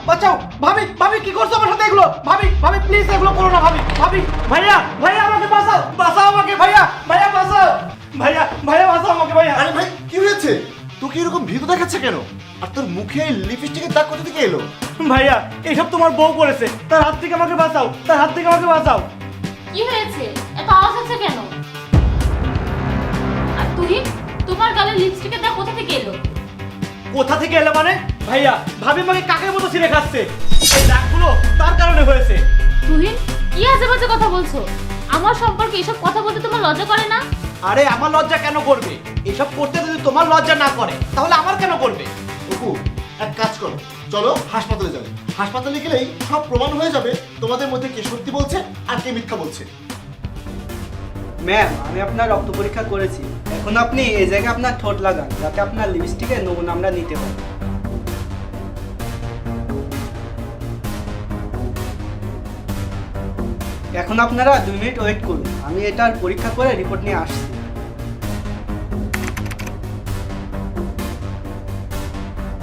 বাঁচাও ভাবি ভাবি কি করছো আমার সাথে এগুলো ভাবি ভাবি প্লিজ এগুলো করো না ভাবি ভাবি ভাইয়া ভাইয়া আমাকে বাঁচাও বাঁচাও আমাকে ভাইয়া ভাইয়া বাঁচাও ভাইয়া ভাইয়া বাঁচাও আমাকে ভাইয়া। আরে ভাই কি হয়েছে? তোকে এরকম ভীত দেখাচ্ছে কেন? আর তোর মুখে লিপস্টিকের দাগ কোথা থেকে এলো? ভাইয়া এইসব তোমার বউ করেছে, তার হাত থেকে আমাকে বাঁচাও, তার হাত থেকে আমাকে বাঁচাও। কি হয়েছে? এত আওয়াজ হচ্ছে কেন? আর তুই তোমার গালে লিপস্টিকের দাগ কোথা থেকে এলো? কোথা থেকে এলো মানে? ভাইয়া ভাবি আমাকে কাকের মতো ছিঁড়ে খাচ্ছে, এই দাগগুলো তার কারণে হয়েছে। তুই কি আজে বাজে কথা বলছো? আমার সম্পর্কে এসব কথা বলতে তোমার লজ্জা করে না? আরে আমার লজ্জা কেন করবে? এসব করতে যদি তোমার লজ্জা না করে তাহলে আমার কেন করবে? অপু এক কাজ করো, চলো হাসপাতালে যাবে। হাসপাতালে গেলেই সব প্রমাণ হয়ে যাবে তোমাদের মধ্যে কে সত্যি বলছে আর কে মিথ্যা বলছে। ম্যাম, আমি আপনার রক্ত পরীক্ষা করেছি। এখন আপনি এই জায়গায় আপনার ঠোঁট লাগান, যাতে আপনার লিপস্টিকের নমুনা আমরা নিতে পারি। এখন আপনারা 2 মিনিট ওয়েট করুন, আমি এটার পরীক্ষা করে রিপোর্ট নিয়ে আসছি।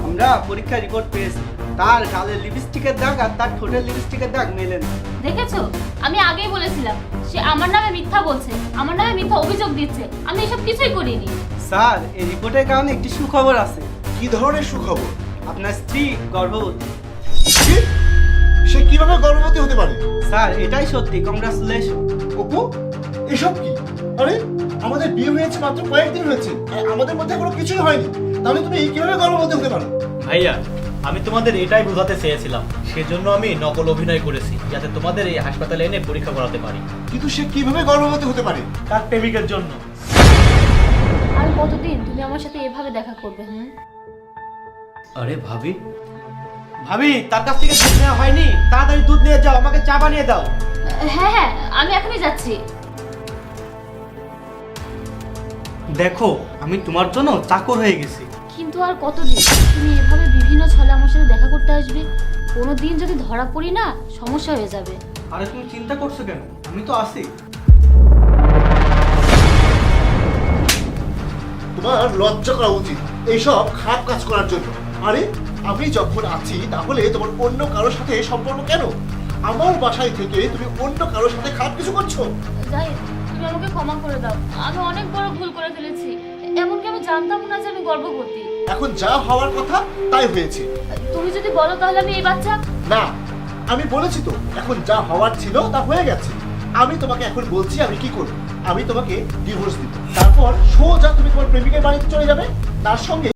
আমরা পরীক্ষার রিপোর্ট পেয়েছি, তার গালের লিপস্টিকের দাগ আর তার ঠোঁটের লিপস্টিকের দাগ মেলে না। দেখেছো, আমি আগেই বলেছিলাম সে আমার নামে মিথ্যা বলছে, আমার নামে মিথ্যা অভিযোগ দিচ্ছে। আমি এসব কিছুই করিনি। স্যার, এই রিপোর্টের কারণে একটি সুখবর আছে। কি ধরনের সুখবর? আপনার স্ত্রী গর্ভবতী। কি? সে কিভাবে গর্ভবতী হতে পারে? স্যার, এটাই সত্যি, কংগ্রাচুলেশন। অপু এসব কি? আরে আমাদের বিয়ে হয়েছে মাত্র কয়েকদিন হয়েছে আর আমাদের মধ্যে এখনো কিছুই হয়নি, তাহলে তুমি কিভাবে গর্ভবতী হতে পারো? ভাইয়া আমি তোমাদের এটাই বোঝাতে চেয়েছিলাম, সেজন্য আমি নকল অভিনয় করেছি যাতে তোমাদের এই হাসপাতালে এনে পরীক্ষা করাতে পারি। কিন্তু সে কিভাবে গর্ভবতী হতে পারে? তার প্রেমিকের জন্য। আর কতদিন তুমি আমার সাথে এভাবে দেখা করবে? আরে ভাবি, ভাবি তার কাছ থেকে দুধ নেওয়া হয়নি, তাড়াতাড়ি দুধ নিয়ে যাও, আমাকে চা বানিয়ে দাও। হ্যাঁ হ্যাঁ, আমি এখনই যাচ্ছি। দেখো, আমি তোমার জন্য চাকর হয়ে গেছি। কিন্তু আর কতদিন তুমি এভাবে বিভিন্ন ছলে আমার সাথে দেখা করতে আসবে? কোনো দিন যদি ধরা পড়ি না, সমস্যা হয়ে যাবে। আরে তুমি চিন্তা করছো কেন? আমি তো আছি। তোমার লজ্জা করা উচিত এইসব খারাপ কাজ করার জন্য। আরে আমি যখন আছি তাহলে তোমার অন্য কারোর সাথে সম্পর্ক কেন? আমার বাসায় থেকে তুমি অন্য কারোর সাথে খারাপ কিছু করছো? যাই, তুমি আমাকে ক্ষমা করে দাও, আমি অনেক বড় ভুল করে ফেলেছি। এমনকি আমি জানতাম না যে আমি গর্ভবতী। এখন যা হওয়ার কথা তাই হয়েছে। তুমি যদি বলো তাহলে আমি এই বাচ্চা। না, আমি বলেছি তো এখন যা হওয়ার ছিল তা হয়ে গেছে। আমি তোমাকে এখন বলছি আমি কি করব। আমি তোমাকে ডিভোর্স দিব, তারপর সোজা তুমি তোমার প্রেমিকের বাড়িতে চলে যাবে, তার সঙ্গে